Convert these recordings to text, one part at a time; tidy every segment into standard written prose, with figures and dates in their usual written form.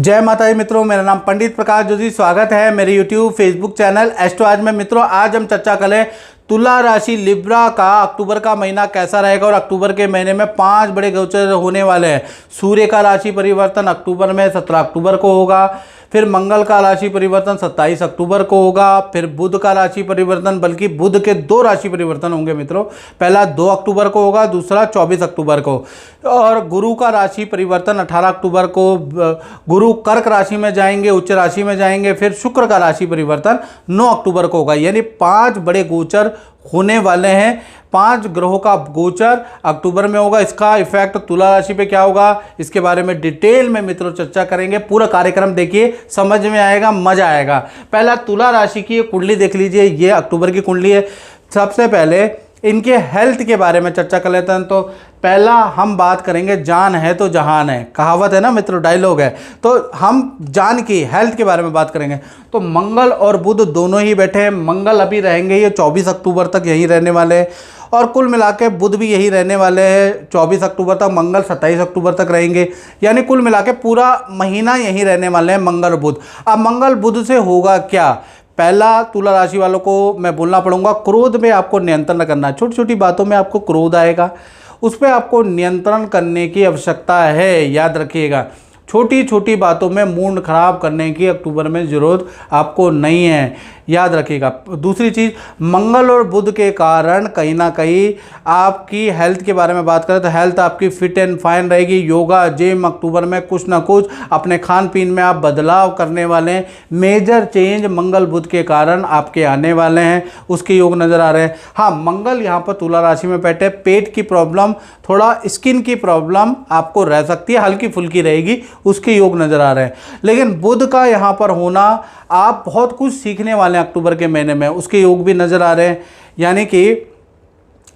जय माता दी मित्रों, मेरा नाम पंडित प्रकाश जोशी। स्वागत है मेरे यूट्यूब फेसबुक चैनल एस्ट्रो आज में। मित्रों, आज हम चर्चा करें तुला राशि लिब्रा का अक्टूबर का महीना कैसा रहेगा। और अक्टूबर के महीने में 5 बड़े गोचर होने वाले हैं। सूर्य का राशि परिवर्तन अक्टूबर में 17 अक्टूबर को होगा। फिर मंगल का राशि परिवर्तन 27 अक्टूबर को होगा। फिर बुध का राशि परिवर्तन, बल्कि बुध के 2 राशि परिवर्तन होंगे मित्रों। पहला 2 अक्टूबर को होगा, दूसरा 24 अक्टूबर को। और गुरु का राशि परिवर्तन 18 अक्टूबर को गुरु कर्क राशि में जाएंगे, उच्च राशि में जाएंगे। फिर शुक्र का राशि परिवर्तन 9 अक्टूबर को होगा। यानी 5 बड़े गोचर होने वाले हैं। 5 ग्रहों का गोचर अक्टूबर में होगा। इसका इफेक्ट तुला राशि पे क्या होगा, इसके बारे में डिटेल में मित्रों चर्चा करेंगे। पूरा कार्यक्रम देखिए, समझ में आएगा, मजा आएगा। पहला तुला राशि की कुंडली देख लीजिए, ये अक्टूबर की कुंडली है। सबसे पहले इनके हेल्थ के बारे में चर्चा कर लेते हैं। तो पहला हम बात करेंगे, जान है तो जहान है, कहावत है ना मित्रों, डायलॉग है। तो हम जान की हेल्थ के बारे में बात करेंगे। तो मंगल और बुध दोनों ही बैठे हैं। मंगल अभी रहेंगे ये 24 अक्टूबर तक यहीं रहने वाले हैं। और कुल मिला के बुध भी यही रहने वाले हैं 24 अक्टूबर तक। मंगल 27 अक्टूबर तक रहेंगे। यानी कुल मिला के पूरा महीना यहीं रहने वाले हैं मंगल बुध। अब मंगल बुध से होगा क्या? पहला, तुला राशि वालों को मैं बोलना पड़ूंगा, क्रोध में आपको नियंत्रण करना है। छोटी छोटी बातों में आपको क्रोध आएगा, उस पर आपको नियंत्रण करने की आवश्यकता है। याद रखिएगा, छोटी छोटी बातों में मूड खराब करने की अक्टूबर में ज़रूरत आपको नहीं है। याद रखिएगा। दूसरी चीज़, मंगल और बुध के कारण कहीं ना कहीं आपकी हेल्थ के बारे में बात करें तो हेल्थ आपकी फिट एंड फाइन रहेगी। योगा, जिम, अक्टूबर में कुछ ना कुछ अपने खान पीन में आप बदलाव करने वाले हैं। मेजर चेंज मंगल बुध के कारण आपके आने वाले हैं, उसके योग नज़र आ रहे हैं। हाँ, मंगल यहाँ पर तुला राशि में बैठे, पेट की प्रॉब्लम, थोड़ा स्किन की प्रॉब्लम आपको रह सकती है, हल्की फुल्की रहेगी, उसके योग नज़र आ रहे हैं। लेकिन बुध का यहाँ पर होना, आप बहुत कुछ सीखने वाले हैं अक्टूबर के महीने में, उसके योग भी नज़र आ रहे हैं। यानी कि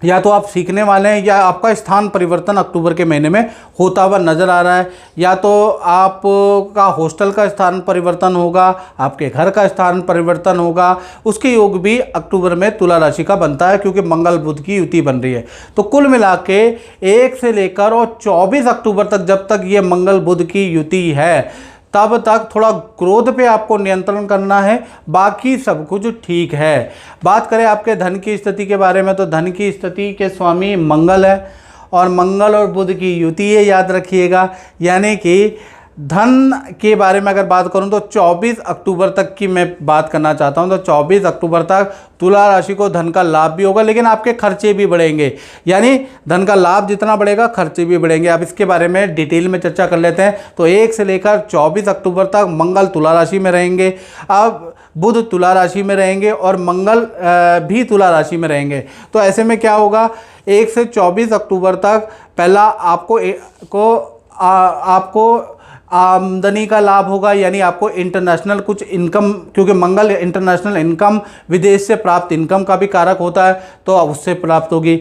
या तो आप सीखने वाले हैं, या आपका स्थान परिवर्तन अक्टूबर के महीने में होता हुआ नज़र आ रहा है। या तो आपका हॉस्टल का स्थान परिवर्तन होगा, आपके घर का स्थान परिवर्तन होगा, उसके योग भी अक्टूबर में तुला राशि का बनता है, क्योंकि मंगल बुध की युति बन रही है। तो कुल मिला के 1 से लेकर और 24 अक्टूबर तक, जब तक ये मंगल बुध की युति है, तब तक थोड़ा क्रोध पे आपको नियंत्रण करना है, बाकी सब कुछ ठीक है। बात करें आपके धन की स्थिति के बारे में, तो धन की स्थिति के स्वामी मंगल है और मंगल और बुध की युति है, याद रखिएगा। यानी कि धन के बारे में अगर बात करूं तो 24 अक्टूबर तक की मैं बात करना चाहता हूं। तो 24 अक्टूबर तक तुला राशि को धन का लाभ भी होगा, लेकिन आपके खर्चे भी बढ़ेंगे। यानी धन का लाभ जितना बढ़ेगा, खर्चे भी बढ़ेंगे। अब इसके बारे में डिटेल में चर्चा कर लेते हैं। तो 1 से लेकर 24 अक्टूबर तक मंगल तुला राशि में रहेंगे, अब बुध तुला राशि में रहेंगे और मंगल भी तुला राशि में रहेंगे। तो ऐसे में क्या होगा, 1 से 24 अक्टूबर तक पहला आपको आमदनी का लाभ होगा। यानी आपको इंटरनेशनल कुछ इनकम, क्योंकि मंगल इंटरनेशनल इनकम, विदेश से प्राप्त इनकम का भी कारक होता है, तो उससे प्राप्त होगी।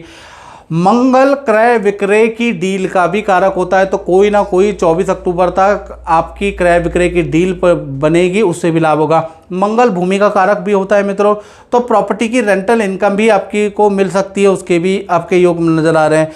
मंगल क्रय विक्रय की डील का भी कारक होता है, तो कोई ना कोई 24 अक्टूबर तक आपकी क्रय विक्रय की डील पर बनेगी, उससे भी लाभ होगा। मंगल भूमि का कारक भी होता है मित्रों, तो प्रॉपर्टी की रेंटल इनकम भी आपकी को मिल सकती है, उसके भी आपके योग नज़र आ रहे हैं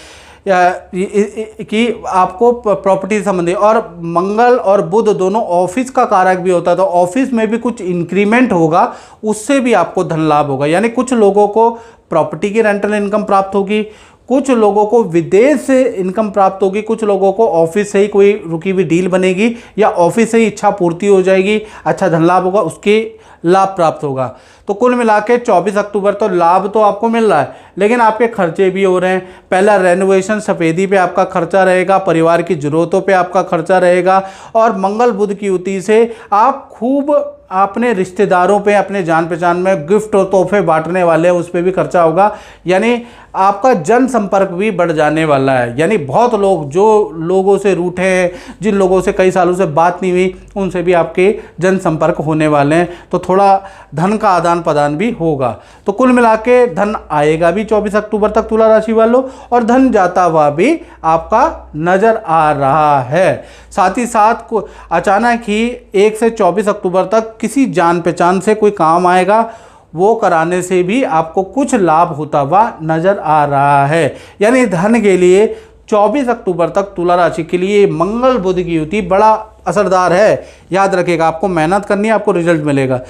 कि आपको प्रॉपर्टी संबंधी। और मंगल और बुध दोनों ऑफिस का कारक भी होता है, तो ऑफिस में भी कुछ इंक्रीमेंट होगा, उससे भी आपको धन लाभ होगा। यानी कुछ लोगों को प्रॉपर्टी की रेंटल इनकम प्राप्त होगी, कुछ लोगों को विदेश से इनकम प्राप्त होगी, कुछ लोगों को ऑफिस से ही कोई रुकी हुई डील बनेगी, या ऑफिस से ही इच्छा पूर्ति हो जाएगी, अच्छा धन लाभ होगा, उसके लाभ प्राप्त होगा। तो कुल मिला के 24 अक्टूबर तो लाभ तो आपको मिल रहा है, लेकिन आपके खर्चे भी हो रहे हैं। पहला, रेनोवेशन सफ़ेदी पे आपका खर्चा रहेगा, परिवार की ज़रूरतों पे आपका खर्चा रहेगा। और मंगल बुध की युति से आप खूब अपने रिश्तेदारों पे, अपने जान पहचान में गिफ्ट और तोहफे बांटने वाले हैं, उस पर भी खर्चा होगा। यानी आपका जनसंपर्क भी बढ़ जाने वाला है। यानी बहुत लोग, जो लोगों से रूठे हैं, जिन लोगों से कई सालों से बात नहीं हुई, उनसे भी आपके जनसंपर्क होने वाले हैं। तो थोड़ा धन का आदान प्रदान भी होगा। तो कुल मिला के धन आएगा भी 24 अक्टूबर तक तुला राशि वालों, और धन जाता हुआ भी आपका नज़र आ रहा है। साथ ही साथ अचानक ही 1 से 24 अक्टूबर तक किसी जान पहचान से कोई काम आएगा, वो कराने से भी आपको कुछ लाभ होता हुआ नजर आ रहा है। यानी धन के लिए 24 अक्टूबर तक तुला राशि के लिए मंगल बुध की युति बड़ा असरदार है, याद रखिएगा। आपको मेहनत करनी है, आपको रिजल्ट मिलेगा।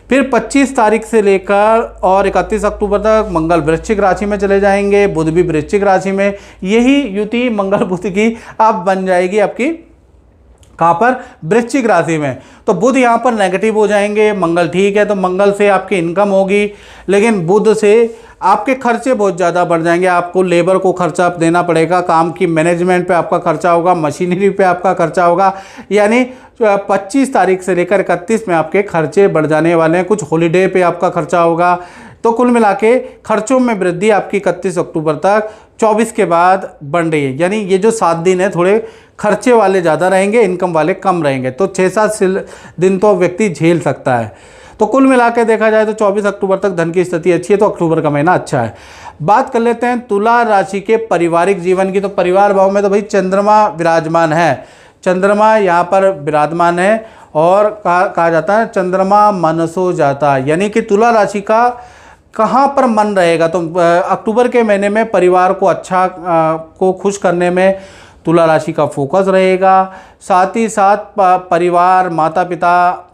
फिर 25 तारीख से लेकर और 31 अक्टूबर तक मंगल वृश्चिक राशि में चले जाएंगे, बुध भी वृश्चिक राशि में। यही युति मंगल बुध की अब बन जाएगी आपकी कहाँ पर, वृश्चिक राशि में। तो बुध यहाँ पर नेगेटिव हो जाएंगे, मंगल ठीक है, तो मंगल से आपकी इनकम होगी, लेकिन बुध से आपके खर्चे बहुत ज़्यादा बढ़ जाएंगे। आपको लेबर को खर्चा देना पड़ेगा, काम की मैनेजमेंट पे आपका खर्चा होगा, मशीनरी पे आपका खर्चा होगा। यानी 25 तारीख से लेकर 31 में आपके खर्चे बढ़ जाने वाले हैं। कुछ हॉलीडे पे आपका खर्चा होगा। तो कुल मिला के खर्चों में वृद्धि आपकी 31 अक्टूबर तक 24 के बाद बन रही है। यानी ये जो 7 दिन है थोड़े खर्चे वाले ज़्यादा रहेंगे, इनकम वाले कम रहेंगे। तो 6-7 दिन तो व्यक्ति झेल सकता है। तो कुल मिला के देखा जाए तो 24 अक्टूबर तक धन की स्थिति अच्छी है, तो अक्टूबर का महीना अच्छा है। बात कर लेते हैं तुला राशि के पारिवारिक जीवन की। तो परिवार भाव में तो भाई चंद्रमा विराजमान है, चंद्रमा यहाँ पर विराजमान है और कहा जाता है चंद्रमा मनसो जाता, यानी कि तुला राशि का कहाँ पर मन रहेगा। तो अक्टूबर के महीने में परिवार को अच्छा को खुश करने में तुला राशि का फोकस रहेगा। साथ ही साथ परिवार, माता पिता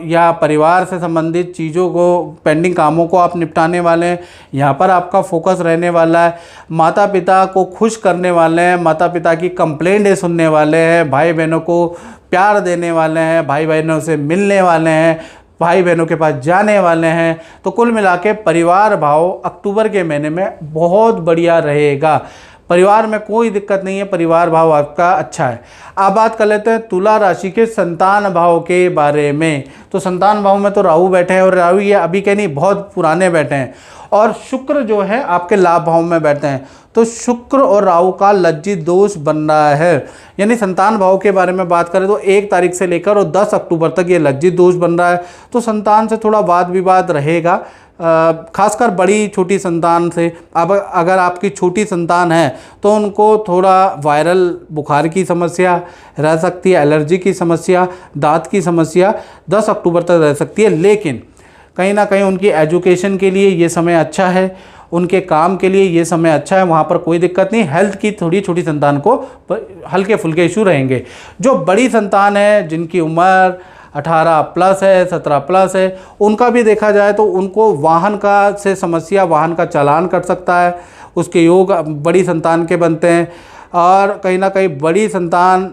या परिवार से संबंधित चीज़ों को, पेंडिंग कामों को आप निपटाने वाले हैं, यहाँ पर आपका फोकस रहने वाला है। माता पिता को खुश करने वाले हैं, माता पिता की कंप्लेंट सुनने वाले हैं, भाई बहनों को प्यार देने वाले हैं, भाई बहनों से मिलने वाले हैं, भाई बहनों के पास जाने वाले हैं। तो कुल मिला के परिवार भाव अक्टूबर के महीने में बहुत बढ़िया रहेगा। परिवार में कोई दिक्कत नहीं है, परिवार भाव आपका अच्छा है। अब बात कर लेते हैं तुला राशि के संतान भाव के बारे में। तो संतान भाव में तो राहु बैठे हैं, और राहु ये अभी के नहीं बहुत पुराने बैठे हैं, और शुक्र जो है आपके लाभ भाव में बैठे हैं। तो शुक्र और राहु का लज्जित दोष बन रहा है। यानी संतान भाव के बारे में बात करें तो 1 तारीख से लेकर और 10 अक्टूबर तक ये लज्जित दोष बन रहा है। तो संतान से थोड़ा वाद विवाद रहेगा, खासकर बड़ी छोटी संतान से। अब अगर आपकी छोटी संतान है तो उनको थोड़ा वायरल बुखार की समस्या रह सकती है, एलर्जी की समस्या, दांत की समस्या 10 अक्टूबर तक रह सकती है। लेकिन कहीं ना कहीं उनकी एजुकेशन के लिए ये समय अच्छा है, उनके काम के लिए ये समय अच्छा है, वहाँ पर कोई दिक्कत नहीं। हेल्थ की थोड़ी छोटी संतान को हल्के फुल्के इशू रहेंगे। जो बड़ी संतान है, जिनकी उम्र 18+ है, 17+ है, उनका भी देखा जाए तो उनको वाहन का से समस्या, वाहन का चालान कट सकता है, उसके योग बड़ी संतान के बनते हैं। और कहीं ना कहीं बड़ी संतान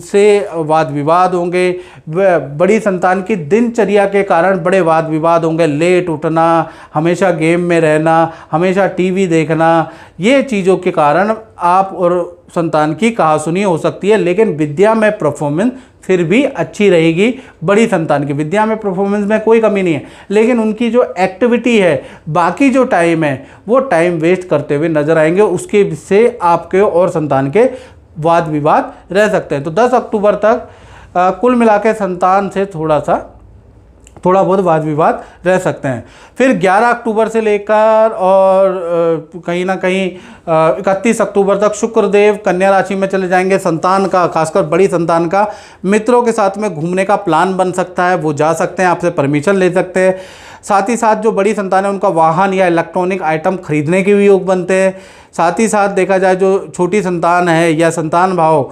से वाद विवाद होंगे, बड़ी संतान की दिनचर्या के कारण बड़े वाद विवाद होंगे। लेट उठना, हमेशा गेम में रहना, हमेशा टीवी देखना, ये चीज़ों के कारण आप और संतान की कहासुनी हो सकती है। लेकिन विद्या में परफॉर्मेंस फिर भी अच्छी रहेगी। बड़ी संतान की विद्या में परफॉर्मेंस में कोई कमी नहीं है, लेकिन उनकी जो एक्टिविटी है, बाकी जो टाइम है, वो टाइम वेस्ट करते हुए नजर आएंगे। उसके से आपके और संतान के वाद विवाद रह सकते हैं। तो 10 अक्टूबर तक कुल मिला के संतान से थोड़ा बहुत वाद विवाद रह सकते हैं। फिर 11 अक्टूबर से लेकर और कहीं ना कहीं 31 अक्टूबर तक शुक्रदेव कन्या राशि में चले जाएंगे। संतान का, खासकर बड़ी संतान का, मित्रों के साथ में घूमने का प्लान बन सकता है, वो जा सकते हैं, आपसे परमिशन ले सकते हैं। साथ ही साथ जो बड़ी संतान है उनका वाहन या इलेक्ट्रॉनिक आइटम खरीदने के भी योग बनते हैं। साथ ही साथ देखा जाए जो छोटी संतान है या संतान भाव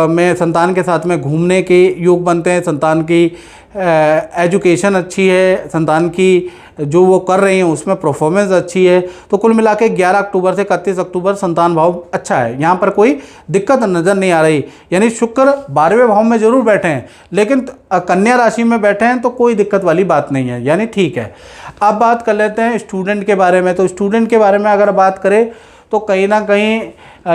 में संतान के साथ में घूमने के योग बनते हैं। संतान की एजुकेशन अच्छी है, संतान की जो वो कर रही हैं उसमें परफॉर्मेंस अच्छी है। तो कुल मिला के 11 अक्टूबर से 31 अक्टूबर संतान भाव अच्छा है, यहाँ पर कोई दिक्कत नज़र नहीं आ रही। यानी शुक्र 12वें भाव में जरूर बैठे हैं, लेकिन कन्या राशि में बैठे हैं तो कोई दिक्कत वाली बात नहीं है, यानी ठीक है। अब बात कर लेते हैं स्टूडेंट के बारे में। तो स्टूडेंट के बारे में अगर बात करें तो कहीं ना कहीं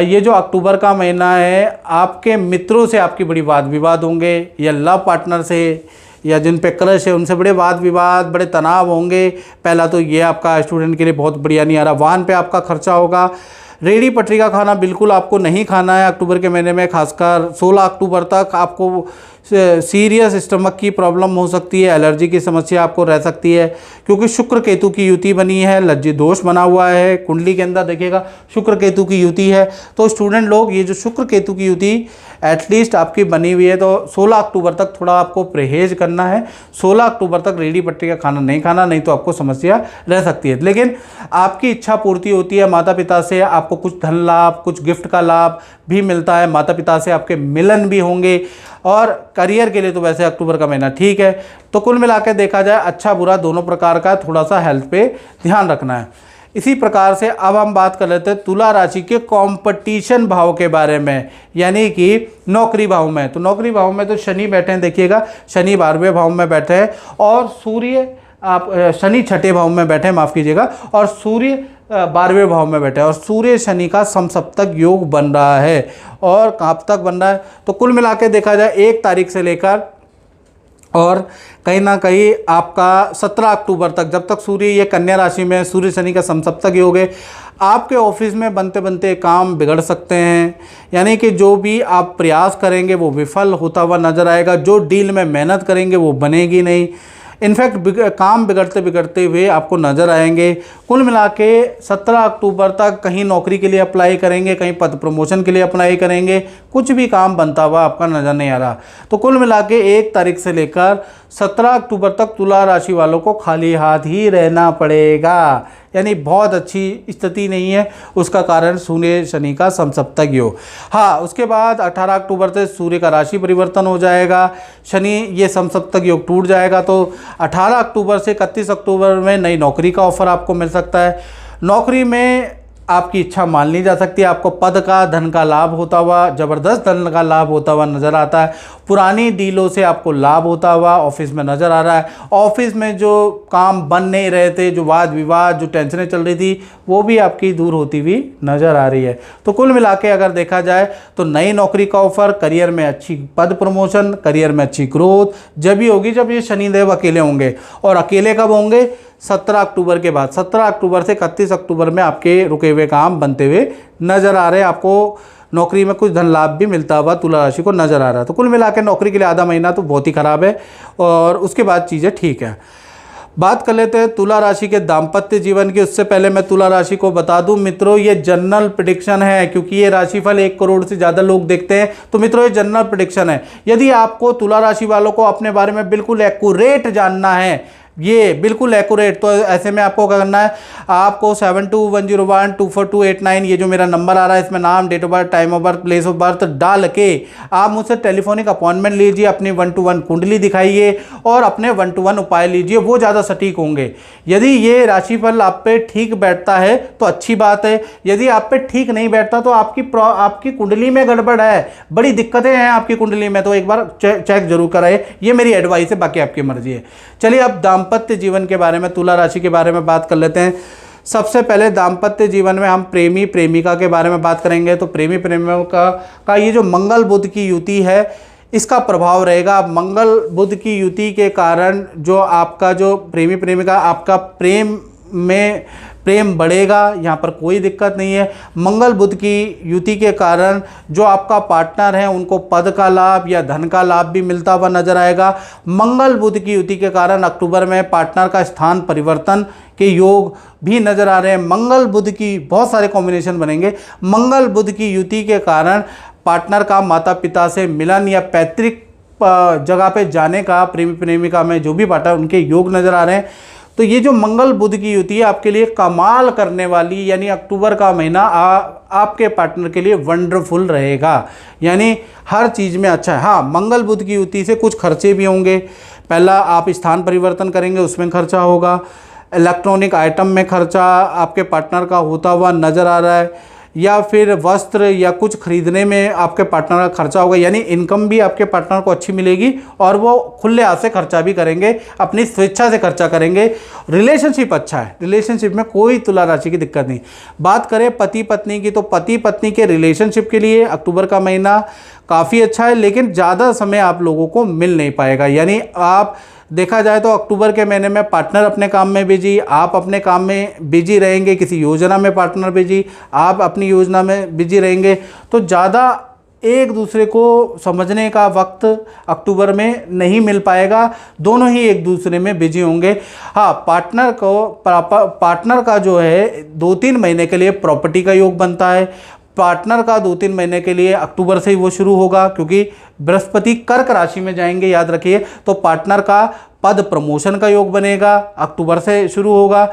ये जो अक्टूबर का महीना है, आपके मित्रों से आपकी बड़ी वाद विवाद होंगे, या लव पार्टनर से या जिन पे क्रश है उनसे बड़े वाद विवाद, बड़े तनाव होंगे। पहला तो ये आपका स्टूडेंट के लिए बहुत बढ़िया नहीं आ रहा। वाहन पे आपका खर्चा होगा। रेडी पटरी का खाना बिल्कुल आपको नहीं खाना है अक्टूबर के महीने में। खासकर 16 अक्टूबर तक आपको सीरियस स्टमक की प्रॉब्लम हो सकती है, एलर्जी की समस्या आपको रह सकती है, क्योंकि शुक्र केतु की युति बनी है, लज्जित दोष बना हुआ है। कुंडली के अंदर देखिएगा शुक्र केतु की युति है। तो स्टूडेंट लोग, ये जो शुक्र केतु की युति एटलीस्ट आपकी बनी हुई है, तो 16 अक्टूबर तक थोड़ा आपको परहेज करना है। 16 अक्टूबर तक रेडी पट्टी का खाना नहीं खाना, नहीं तो आपको समस्या रह सकती है। लेकिन आपकी इच्छा पूर्ति होती है, माता पिता से आपको कुछ धन लाभ, कुछ गिफ्ट का लाभ भी मिलता है, माता पिता से आपके मिलन भी होंगे। और करियर के लिए तो वैसे अक्टूबर का महीना ठीक है। तो कुल मिला के देखा जाए अच्छा बुरा दोनों प्रकार का थोड़ा सा हेल्थ पे ध्यान रखना है। इसी प्रकार से अब हम बात कर लेते हैं तुला राशि के कंपटीशन भाव के बारे में, यानी कि नौकरी भाव में। तो नौकरी भाव में तो शनि बैठे हैं, देखिएगा शनि 12वें भाव में बैठे हैं और सूर्य आप शनि 6ठे भाव में बैठे हैं, माफ़ कीजिएगा, और सूर्य 12वें भाव में बैठे हैं और सूर्य शनि का समसप्तक योग बन रहा है। और कब तक बन रहा है? तो कुल मिला के देखा जाए 1 तारीख से लेकर और कहीं ना कहीं आपका 17 अक्टूबर तक, जब तक सूर्य ये कन्या राशि में सूर्य शनि का समसप्तक योग है, आपके ऑफिस में बनते बनते काम बिगड़ सकते हैं। यानी कि जो भी आप प्रयास करेंगे वो विफल होता हुआ नजर आएगा, जो डील में मेहनत करेंगे वो बनेगी नहीं। इनफैक्ट काम बिगड़ते बिगड़ते हुए आपको नज़र आएंगे। कुल मिला के 17 अक्टूबर तक कहीं नौकरी के लिए अप्लाई करेंगे, कहीं पद प्रमोशन के लिए अप्लाई करेंगे, कुछ भी काम बनता हुआ आपका नज़र नहीं आ रहा। तो कुल मिला के 1 तारीख से लेकर 17 अक्टूबर तक तुला राशि वालों को खाली हाथ ही रहना पड़ेगा, यानी बहुत अच्छी स्थिति नहीं है। उसका कारण सूर्य शनि का समसप्तक योग। हाँ, उसके बाद 18 अक्टूबर से सूर्य का राशि परिवर्तन हो जाएगा, शनि ये समसप्तक योग टूट जाएगा। तो 18 अक्टूबर से 31 अक्टूबर में नई नौकरी का ऑफर आपको मिल सकता है। नौकरी में आपकी इच्छा मान ली जा सकती है, आपको पद का धन का लाभ होता हुआ, ज़बरदस्त धन का लाभ होता हुआ नज़र आता है। पुरानी डीलों से आपको लाभ होता हुआ ऑफिस में नज़र आ रहा है। ऑफिस में जो काम बन नहीं रहे थे, जो वाद विवाद, जो टेंशनें चल रही थी, वो भी आपकी दूर होती हुई नज़र आ रही है। तो कुल मिला के अगर देखा जाए तो नई नौकरी का ऑफर, करियर में अच्छी पद प्रमोशन, करियर में अच्छी ग्रोथ जब ही होगी जब ये शनिदेव अकेले होंगे। और अकेले कब होंगे? 17 अक्टूबर के बाद। 17 अक्टूबर से 31 अक्टूबर में आपके रुके हुए काम बनते हुए नज़र आ रहे हैं। आपको नौकरी में कुछ धन लाभ भी मिलता हुआ तुला राशि को नज़र आ रहा है। तो कुल मिला के नौकरी के लिए आधा महीना तो बहुत ही ख़राब है और उसके बाद चीज़ें ठीक है। बात कर लेते हैं तुला राशि के दाम्पत्य जीवन की। उससे पहले मैं तुला राशि को बता दूं मित्रों, ये जनरल प्रेडिक्शन है, क्योंकि ये राशिफल 1 करोड़ से ज़्यादा लोग देखते हैं। तो मित्रों ये जनरल प्रेडिक्शन है। यदि आपको तुला राशि वालों को अपने बारे में बिल्कुल एक्यूरेट जानना है, ये बिल्कुल एक्यूरेट, तो ऐसे में आपको क्या करना है, आपको 7210124289 ये जो मेरा नंबर आ रहा है, इसमें नाम, date of birth, time of birth, place of birth डाल के आप मुझसे टेलीफोनिक अपॉइंटमेंट लीजिए, अपनी 1-to-1 कुंडली दिखाइए और अपने 1-to-1 उपाय लीजिए, वो ज़्यादा सटीक होंगे। यदि ये राशिफल आप पे ठीक बैठता है तो अच्छी बात है, यदि आप पे ठीक नहीं बैठता तो आपकी कुंडली में गड़बड़ है, बड़ी दिक्कतें हैं आपकी कुंडली में, तो एक बार चेक जरूर कराए। ये मेरी एडवाइस है, बाकी आपकी मर्जी है। चलिए अब दाम्पत्य जीवन के बारे में, तुला राशि के बारे में बात कर लेते हैं। सबसे पहले दाम्पत्य जीवन में हम प्रेमी प्रेमिका के बारे में बात करेंगे। तो प्रेमी प्रेमिका का ये जो मंगल बुध की युति है, इसका प्रभाव रहेगा। मंगल बुध की युति के कारण जो आपका जो प्रेमी प्रेमिका, आपका प्रेम बढ़ेगा, यहाँ पर कोई दिक्कत नहीं है। मंगल बुध की युति के कारण जो आपका पार्टनर है उनको पद का लाभ या धन का लाभ भी मिलता हुआ नजर आएगा। मंगल बुध की युति के कारण अक्टूबर में पार्टनर का स्थान परिवर्तन के योग भी नजर आ रहे हैं। मंगल बुध की बहुत सारे कॉम्बिनेशन बनेंगे। मंगल बुध की युति के कारण पार्टनर का माता पिता से मिलन या पैतृक जगह पे जाने का प्रेमी प्रेमिका में जो भी पार्टनर, उनके योग नजर आ रहे हैं। तो ये जो मंगल बुध की युति है आपके लिए कमाल करने वाली, यानी अक्टूबर का महीना आपके पार्टनर के लिए वंडरफुल रहेगा, यानी हर चीज़ में अच्छा है। हाँ, मंगल बुध की युति से कुछ खर्चे भी होंगे। पहला आप स्थान परिवर्तन करेंगे, उसमें खर्चा होगा। इलेक्ट्रॉनिक आइटम में खर्चा आपके पार्टनर का होता हुआ नज़र आ रहा है, या फिर वस्त्र या कुछ खरीदने में आपके पार्टनर का खर्चा होगा, यानी इनकम भी आपके पार्टनर को अच्छी मिलेगी और वो खुले हाथ से खर्चा भी करेंगे, अपनी स्वेच्छा से खर्चा करेंगे। रिलेशनशिप अच्छा है, रिलेशनशिप में कोई तुला राशि की दिक्कत नहीं। बात करें पति पत्नी की, तो पति पत्नी के रिलेशनशिप के लिए अक्टूबर का महीना काफ़ी अच्छा है, लेकिन ज़्यादा समय आप लोगों को मिल नहीं पाएगा। यानी आप देखा जाए तो अक्टूबर के महीने में पार्टनर अपने काम में बिजी, आप अपने काम में बिजी रहेंगे, किसी योजना में पार्टनर बिजी, आप अपनी योजना में बिजी रहेंगे। तो ज़्यादा एक दूसरे को समझने का वक्त अक्टूबर में नहीं मिल पाएगा, दोनों ही एक दूसरे में बिजी होंगे। हाँ, पार्टनर का जो है 2-3 महीने के लिए प्रॉपर्टी का योग बनता है। पार्टनर का 2-3 महीने के लिए अक्टूबर से ही वो शुरू होगा, क्योंकि बृहस्पति कर्क राशि में जाएंगे, याद रखिए। तो पार्टनर का पद प्रमोशन का योग बनेगा, अक्टूबर से शुरू होगा।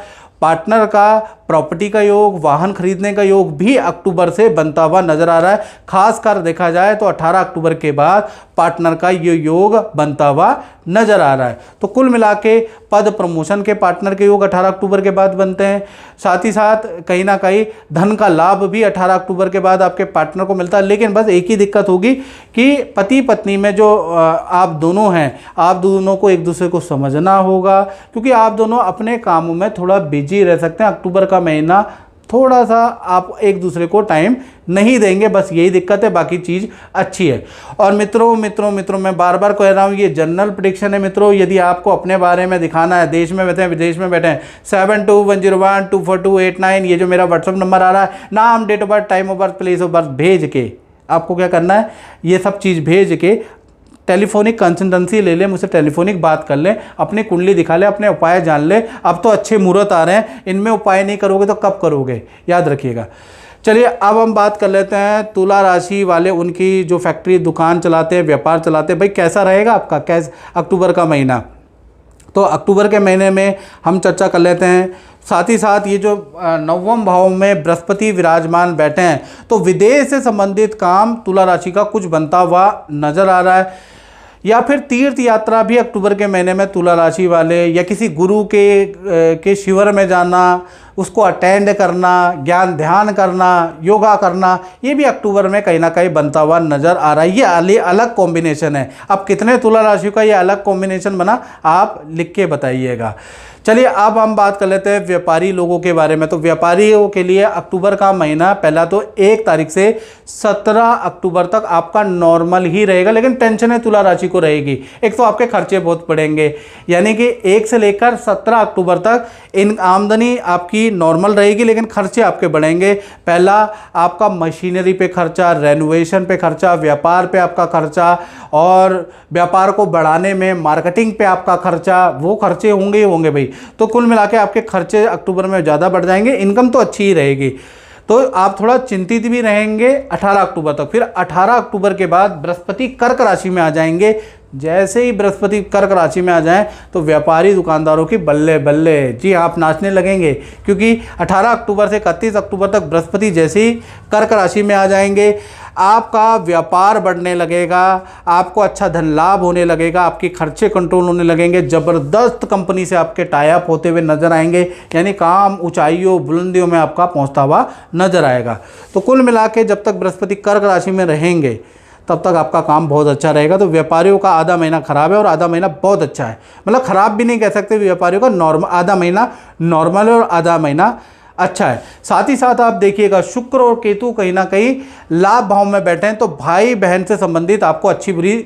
पार्टनर का प्रॉपर्टी का योग, वाहन खरीदने का योग भी अक्टूबर से बनता हुआ नजर आ रहा है। खासकर देखा जाए तो 18 अक्टूबर के बाद पार्टनर का ये योग बनता हुआ नजर आ रहा है। तो कुल मिला के पद प्रमोशन के पार्टनर के योग 18 अक्टूबर के बाद बनते हैं। साथ ही साथ कहीं ना कहीं धन का लाभ भी 18 अक्टूबर के बाद आपके पार्टनर को मिलता है। लेकिन बस एक ही दिक्कत होगी कि पति पत्नी में जो आप दोनों हैं, आप दोनों को एक दूसरे को समझना होगा, क्योंकि आप दोनों अपने कामों में थोड़ा बिजी रह सकते हैं। अक्टूबर का महीना थोड़ा सा आप एक दूसरे को टाइम नहीं देंगे, बस यही दिक्कत है, बाकी चीज़ अच्छी है। और मित्रों मैं बार बार कह रहा हूँ, ये जनरल प्रेडिक्शन है मित्रों। यदि आपको अपने बारे में दिखाना है, देश में बैठे हैं विदेश में बैठे हैं, 7210124289 ये जो मेरा व्हाट्सअप नंबर आ रहा है, नाम, date of birth, time of birth, place of birth भेज के आपको क्या करना है, ये सब चीज़ भेज के टेलीफोनिक कंसल्टेंसी ले लें, मुझसे टेलीफोनिक बात कर लें, अपनी कुंडली दिखा लें, अपने उपाय जान लें। अब तो अच्छे मुहूर्त आ रहे हैं, इनमें उपाय नहीं करोगे तो कब करोगे, याद रखिएगा। चलिए अब हम बात कर लेते हैं तुला राशि वाले, उनकी जो फैक्ट्री दुकान चलाते हैं, व्यापार चलाते हैं, भाई कैसा रहेगा आपका कैसे अक्टूबर का महीना। तो अक्टूबर के महीने में हम चर्चा कर लेते हैं। साथ ही साथ ये जो नवम भाव में बृहस्पति विराजमान बैठे हैं, तो विदेश से संबंधित काम तुला राशि का कुछ बनता हुआ नजर आ रहा है। या फिर तीर्थ यात्रा भी अक्टूबर के महीने में तुला राशि वाले, या किसी गुरु के शिविर में जाना, उसको अटेंड करना, ज्ञान ध्यान करना, योगा करना, ये भी अक्टूबर में कहीं ना कहीं बनता हुआ नज़र आ रहा है। ये अलग कॉम्बिनेशन है। अब कितने तुला राशि का ये अलग कॉम्बिनेशन बना, आप लिख के बताइएगा। चलिए अब हम बात कर लेते हैं व्यापारी लोगों के बारे में। तो व्यापारियों के लिए अक्टूबर का महीना पहला तो 1 तारीख से 17 अक्टूबर तक आपका नॉर्मल ही रहेगा, लेकिन टेंशन तुला राशि को रहेगी। एक तो आपके खर्चे बहुत पड़ेंगे, यानी कि 1 से लेकर 17 अक्टूबर तक इन आमदनी आपकी नॉर्मल रहेगी, लेकिन खर्चे आपके बढ़ेंगे। पहला आपका मशीनरी पे खर्चा, रेनोवेशन पे खर्चा, व्यापार पे आपका खर्चा, और व्यापार को बढ़ाने में मार्केटिंग पे आपका खर्चा, वो खर्चे होंगे ही होंगे भाई। तो कुल मिला के आपके खर्चे अक्टूबर में ज़्यादा बढ़ जाएंगे, इनकम तो अच्छी ही रहेगी। तो आप थोड़ा चिंतित भी रहेंगे 18 अक्टूबर तक। फिर 18 अक्टूबर के बाद बृहस्पति कर्क राशि में आ जाएंगे। जैसे ही बृहस्पति कर्क राशि में आ जाएं तो व्यापारी दुकानदारों की बल्ले बल्ले, जी आप नाचने लगेंगे, क्योंकि 18 अक्टूबर से 31 अक्टूबर तक बृहस्पति जैसे ही कर्क राशि में आ जाएंगे, आपका व्यापार बढ़ने लगेगा, आपको अच्छा धन लाभ होने लगेगा, आपके खर्चे कंट्रोल होने लगेंगे, ज़बरदस्त कंपनी से आपके टाई अप होते हुए नजर आएंगे, यानी काम ऊंचाइयों बुलंदियों में आपका पहुंचता हुआ नजर आएगा। तो कुल मिला के जब तक बृहस्पति कर्क राशि में रहेंगे तब तक आपका काम बहुत अच्छा रहेगा। तो व्यापारियों का आधा महीना खराब है और आधा महीना बहुत अच्छा है, मतलब खराब भी नहीं कह सकते, व्यापारियों का नॉर्मल आधा महीना नॉर्मल है और आधा महीना अच्छा है। साथ ही साथ आप देखिएगा शुक्र और केतु कहीं ना कहीं लाभ भाव में बैठे हैं, तो भाई बहन से संबंधित आपको अच्छी बुरी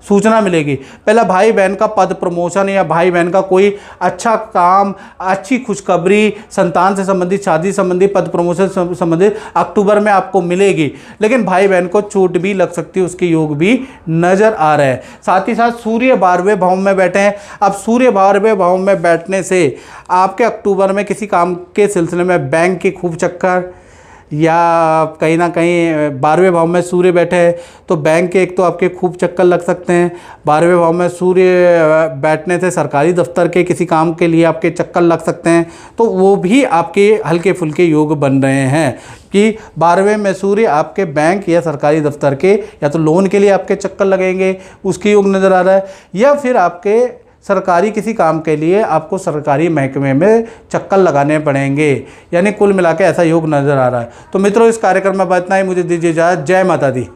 सूचना मिलेगी। पहला भाई बहन का पद प्रमोशन या भाई बहन का कोई अच्छा काम, अच्छी खुशखबरी, संतान से संबंधित, शादी संबंधी, पद प्रमोशन संबंधित अक्टूबर में आपको मिलेगी। लेकिन भाई बहन को चोट भी लग सकती है, उसके योग भी नजर आ रहे हैं। साथ ही साथ सूर्य 12वें भाव में बैठे हैं। अब सूर्य 12वें भाव में बैठने से आपके अक्टूबर में किसी काम के सिलसिले में बैंक के खूब चक्कर, या कहीं ना कहीं 12वें भाव में सूर्य बैठे हैं तो बैंक के एक तो आपके खूब चक्कर लग सकते हैं। 12वें भाव में सूर्य बैठने से सरकारी दफ्तर के किसी काम के लिए आपके चक्कर लग सकते हैं, तो वो भी आपके हल्के फुल्के योग बन रहे हैं कि 12वें में सूर्य आपके बैंक या सरकारी दफ्तर के या तो लोन के लिए आपके चक्कर लगेंगे, उसके योग नज़र आ रहा है, या फिर आपके सरकारी किसी काम के लिए आपको सरकारी महकमे में चक्कर लगाने पड़ेंगे, यानी कुल मिला के ऐसा योग नज़र आ रहा है। तो मित्रों इस कार्यक्रम में इतना ही, मुझे दीजिए इजाज़त। जय माता दी।